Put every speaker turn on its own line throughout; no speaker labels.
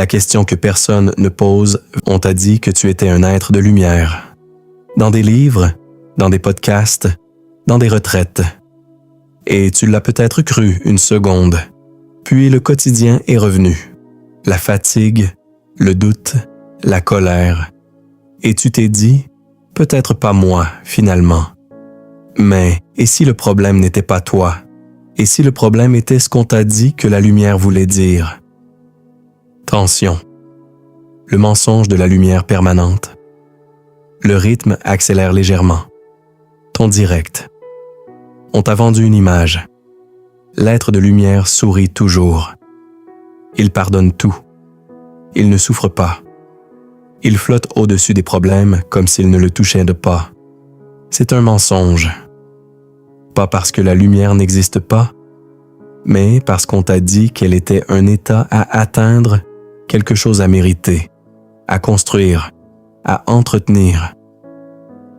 La question que personne ne pose, on t'a dit que tu étais un être de lumière. Dans des livres, dans des podcasts, dans des retraites. Et tu l'as peut-être cru une seconde. Puis le quotidien est revenu. La fatigue, le doute, la colère. Et tu t'es dit, peut-être pas moi, finalement. Mais, et si le problème n'était pas toi? Et si le problème était ce qu'on t'a dit que la lumière voulait dire? Tension. Le mensonge de la lumière permanente. Le rythme accélère légèrement. Ton direct. On t'a vendu une image. L'être de lumière sourit toujours. Il pardonne tout. Il ne souffre pas. Il flotte au-dessus des problèmes comme s'il ne le touchait de pas. C'est un mensonge. Pas parce que la lumière n'existe pas, mais parce qu'on t'a dit qu'elle était un état à atteindre, quelque chose à mériter, à construire, à entretenir.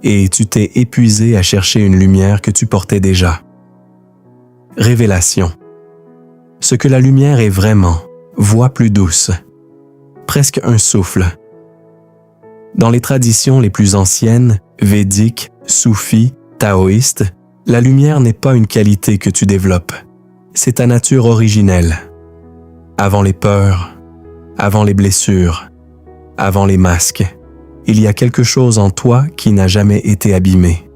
Et tu t'es épuisé à chercher une lumière que tu portais déjà. Révélation. Ce que la lumière est vraiment, voix plus douce, presque un souffle. Dans les traditions les plus anciennes, védiques, soufis, taoïstes, la lumière n'est pas une qualité que tu développes. C'est ta nature originelle. Avant les peurs, avant les blessures, avant les masques, il y a quelque chose en toi qui n'a jamais été abîmé.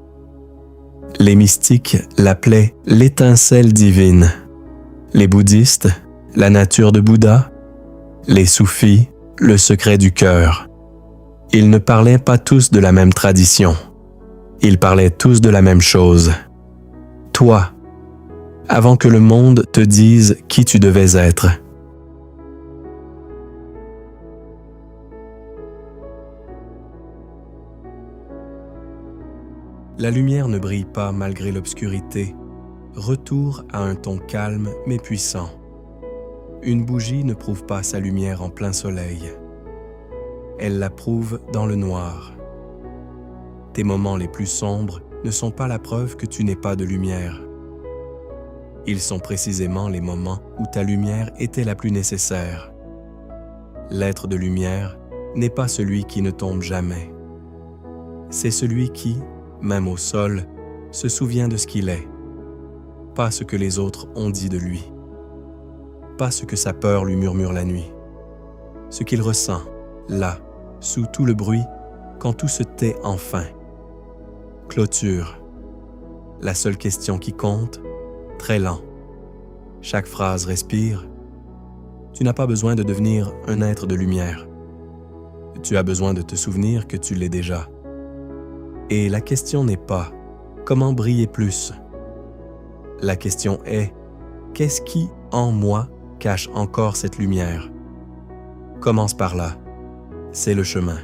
Les mystiques l'appelaient l'étincelle divine. Les bouddhistes, la nature de Bouddha. Les soufis, le secret du cœur. Ils ne parlaient pas tous de la même tradition. Ils parlaient tous de la même chose. Toi, avant que le monde te dise qui tu devais être. La lumière ne brille pas malgré l'obscurité. Retour à un ton calme mais puissant. Une bougie ne prouve pas sa lumière en plein soleil. Elle la prouve dans le noir. Tes moments les plus sombres ne sont pas la preuve que tu n'es pas de lumière. Ils sont précisément les moments où ta lumière était la plus nécessaire. L'être de lumière n'est pas celui qui ne tombe jamais. C'est celui qui, même au sol, se souvient de ce qu'il est. Pas ce que les autres ont dit de lui. Pas ce que sa peur lui murmure la nuit. Ce qu'il ressent, là, sous tout le bruit, quand tout se tait enfin. Clôture. La seule question qui compte, très lent. Chaque phrase respire. Tu n'as pas besoin de devenir un être de lumière. Tu as besoin de te souvenir que tu l'es déjà. Et la question n'est pas « comment briller plus ?» La question est « qu'est-ce qui, en moi, cache encore cette lumière ?» Commence par là. C'est le chemin.